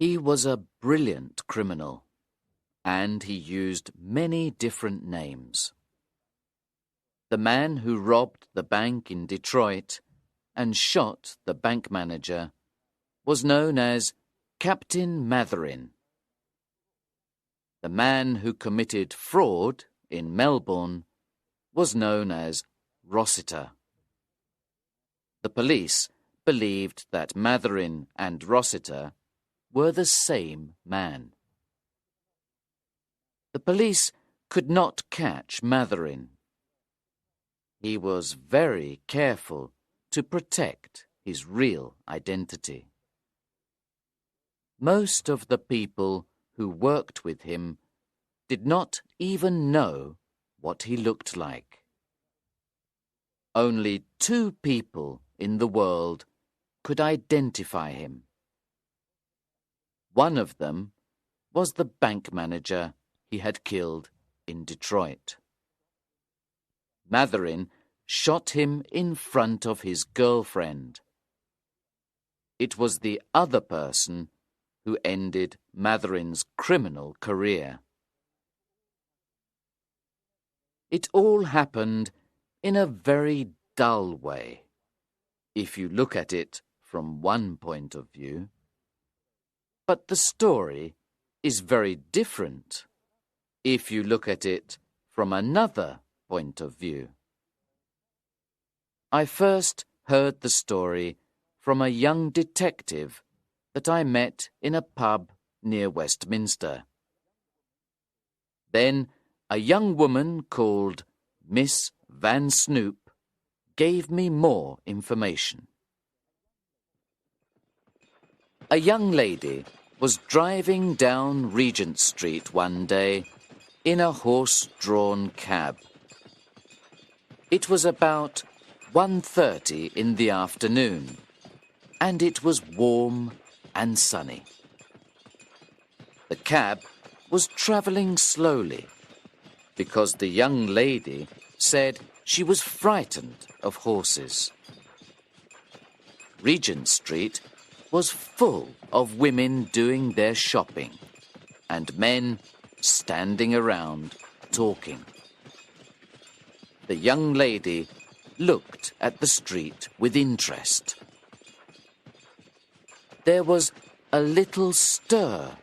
He was a brilliant criminal, and he used many different names. The man who robbed the bank in Detroit and shot the bank manager was known as Captain Mathurin. The man who committed fraud in Melbourne was known as Rossiter. The police believed that Mathurin and Rossiter were the same man. The police could not catch Mathurin. He was very careful to protect his real identity. Most of the people who worked with him did not even know what he looked like. Only 2 people in the world could identify him. One of them was the bank manager he had killed in Detroit. Mathurin shot him in front of his girlfriend. It was the other person who ended Mathurin's criminal career. It all happened in a very dull way, if you look at it from one point of view. But the story is very different if you look at it from another point of view. I first heard the story from a young detective that I met in a pub near Westminster. Then a young woman called Miss Van Snoop gave me more information. A young lady was driving down Regent Street one day in a horse-drawn cab. It was about 1:30 in the afternoon, and it was warm and sunny. The cab was travelling slowly because the young lady said she was frightened of horses. Regent Street was full of women doing their shopping and men standing around talking. The young lady looked at the street with interest. There was a little stir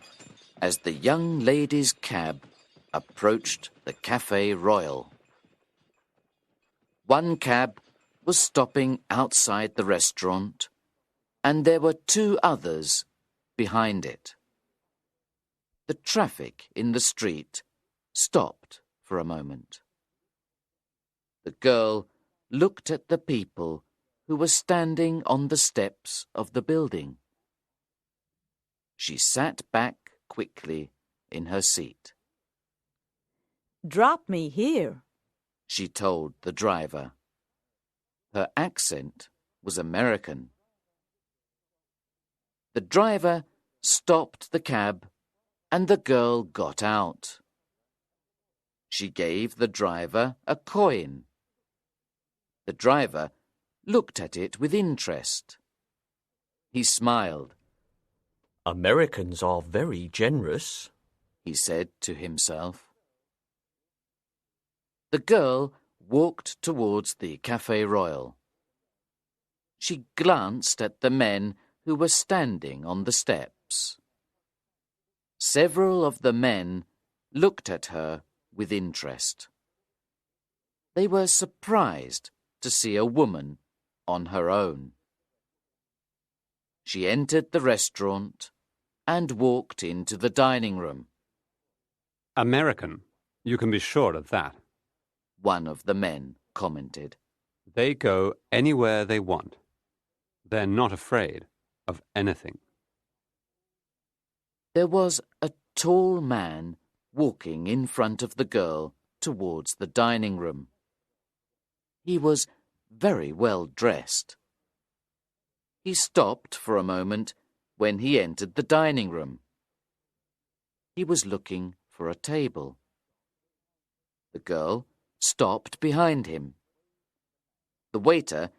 as the young lady's cab approached the Café Royal. One cab was stopping outside the restaurant, and there were 2 others behind it. The traffic in the street stopped for a moment. The girl looked at the people who were standing on the steps of the building. She sat back quickly in her seat. "Drop me here," she told the driver. Her accent was American. The driver stopped the cab and the girl got out. She gave the driver a coin. The driver looked at it with interest. He smiled. "Americans are very generous," he said to himself. The girl walked towards the Café Royal. She glanced at the men who were standing on the steps. Several of the men looked at her with interest. They were surprised to see a woman on her own. She entered the restaurant and walked into the dining room. "American, you can be sure of that," one of the men commented. "They go anywhere they want. They're not afraid of anything." There was a tall man walking in front of the girl towards the dining room. He was very well dressed. He stopped for a moment when he entered the dining room. He was looking for a table. The girl stopped behind him. The waiter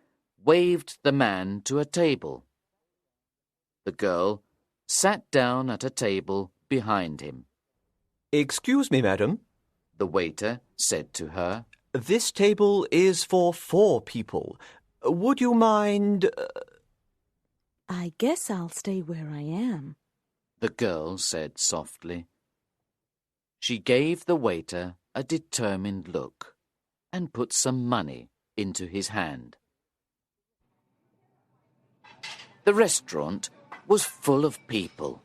waved the man to a table. The girl sat down at a table behind him. Excuse me, madam. The waiter said to her, This table is for 4 people. Would you mind... I guess I'll stay where I am. the girl said softly. She gave the waiter a determined look and put some money into his hand. The restaurant was full of people.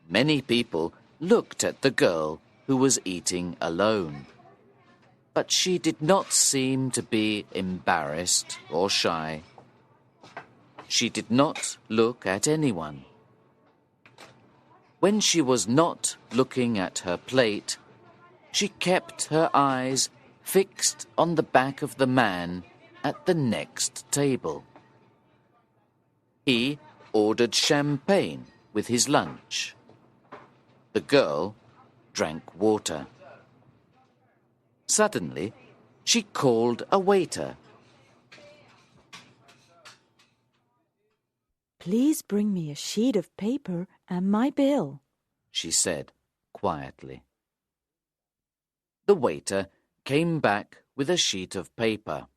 Many people looked at the girl who was eating alone, but she did not seem to be embarrassed or shy. She did not look at anyone. When she was not looking at her plate, she kept her eyes fixed on the back of the man at the next table. He ordered champagne with his lunch. The girl drank water. Suddenly, she called a waiter. Please bring me a sheet of paper and my bill, she said quietly. The waiter came back with a sheet of paper.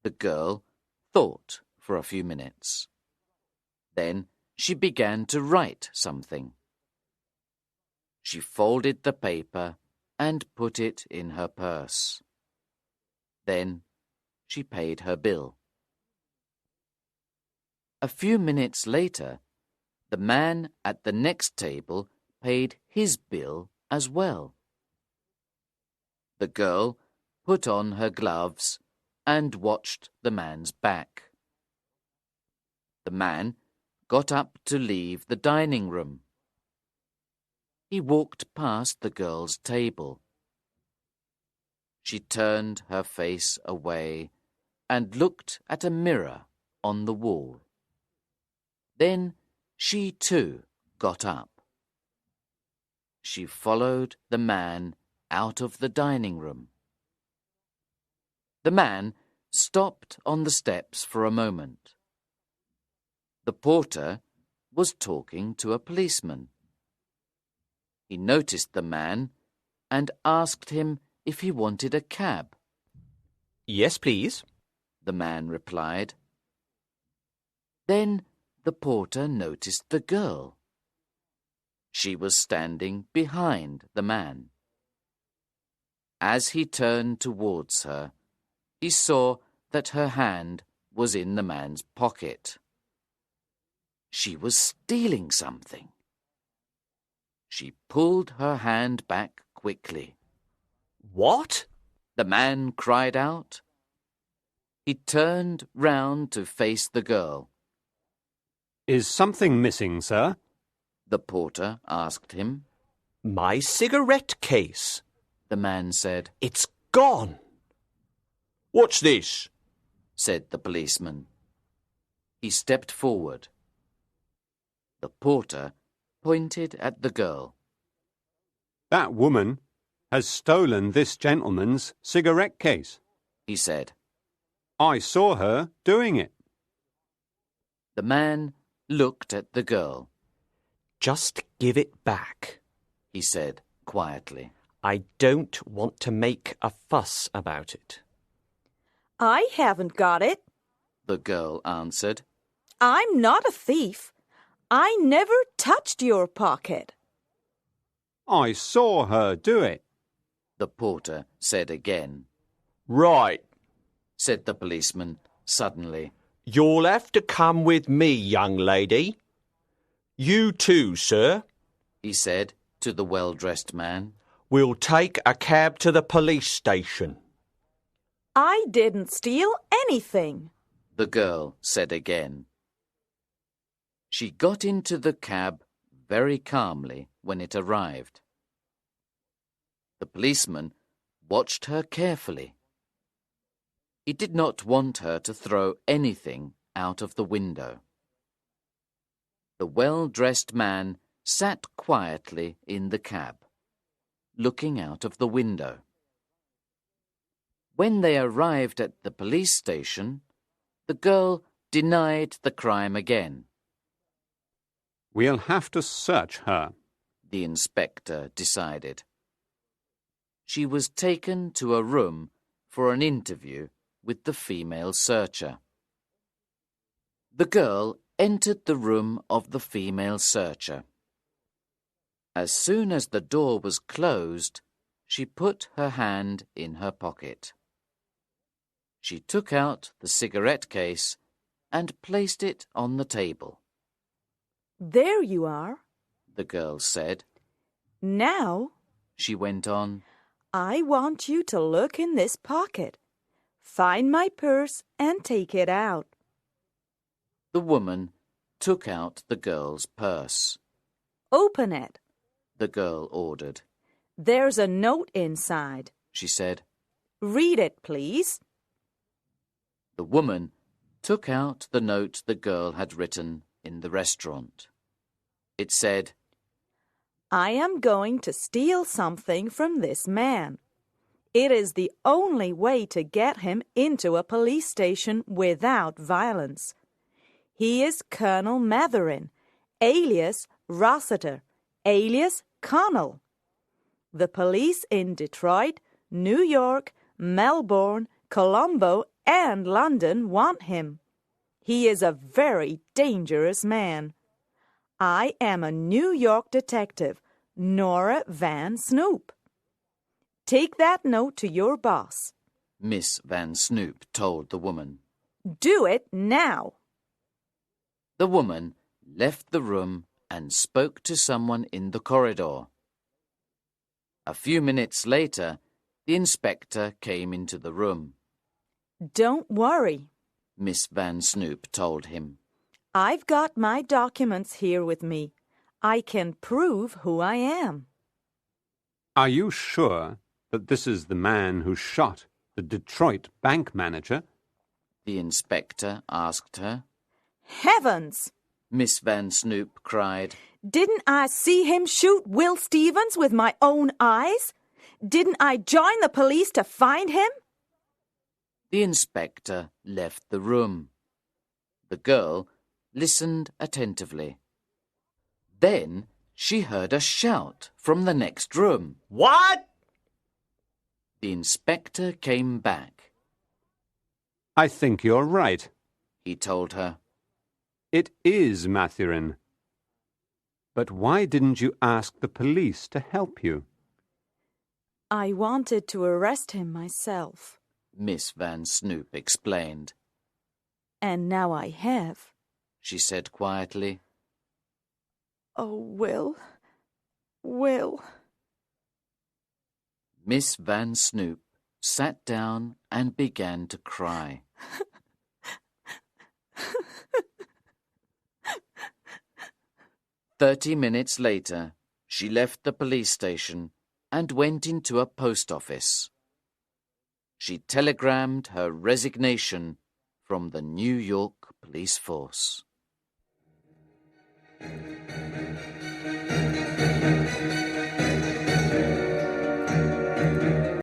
The girl thought for a few minutes. Then she began to write something. She folded the paper and put it in her purse. Then she paid her bill. A few minutes later, the man at the next table paid his bill as well. The girl put on her gloves and watched the man's back. The man got up to leave the dining room. He walked past the girl's table. She turned her face away and looked at a mirror on the wall. Then she too got up. She followed the man out of the dining room. The man stopped on the steps for a moment. The porter was talking to a policeman. He noticed the man and asked him if he wanted a cab. Yes, please, the man replied. Then the porter noticed the girl. She was standing behind the man. As he turned towards her, he saw that her hand was in the man's pocket. She was stealing something. She pulled her hand back quickly. What? The man cried out. He turned round to face the girl. Is something missing, sir? The porter asked him. My cigarette case, the man said. It's gone. What's this? Said the policeman. He stepped forward. The porter pointed at the girl. That woman has stolen this gentleman's cigarette case, he said. I saw her doing it. The man looked at the girl. Just give it back, he said quietly. I don't want to make a fuss about it. I haven't got it, the girl answered. I'm not a thief. I never touched your pocket. I saw her do it, the porter said again. Right, said the policeman suddenly. You'll have to come with me, young lady. You too, sir, he said to the well-dressed man. We'll take a cab to the police station. I didn't steal anything, the girl said again. She got into the cab very calmly when it arrived. The policeman watched her carefully. He did not want her to throw anything out of the window. The well-dressed man sat quietly in the cab, looking out of the window. When they arrived at the police station, the girl denied the crime again. We'll have to search her. the inspector decided. She was taken to a room for an interview with the female searcher. The girl entered the room of the female searcher. As soon as the door was closed, she put her hand in her pocket. She took out the cigarette case and placed it on the table. There you are. The girl said. Now, She went on. I want you to look in this pocket. Find my purse and take it out. The woman took out the girl's purse. Open it. The girl ordered. There's a note inside. She said. Read it, please. The woman took out the note the girl had written in the restaurant. It said, I am going to steal something from this man. It is the only way to get him into a police station without violence. He is Colonel Mathurin, alias Rossiter, alias Connell. The police in Detroit, New York, Melbourne, Colombo, and London want him. He is a very dangerous man. I am a New York detective, Nora Van Snoop. Take that note to your boss. Miss Van Snoop told the woman. Do it now. The woman left the room and spoke to someone in the corridor. A few minutes later, the inspector came into the room. Don't worry. Miss Van Snoop told him. I've got my documents here with me. I can prove who I am. Are you sure that this is the man who shot the Detroit bank manager? The inspector asked her. Heavens! Miss Van Snoop cried. Didn't I see him shoot Will Stevens with my own eyes? Didn't I join the police to find him? The inspector left the room. The girl listened attentively. Then she heard a shout from the next room. What? The inspector came back. I think you're right. He told her. It is Mathurin. But why didn't you ask the police to help you? I wanted to arrest him myself. Miss Van Snoop explained. And now I have. She said quietly. Oh, Will. Miss Van Snoop sat down and began to cry. 30 minutes later, she left the police station and went into a post office. She telegrammed her resignation from the New York police force.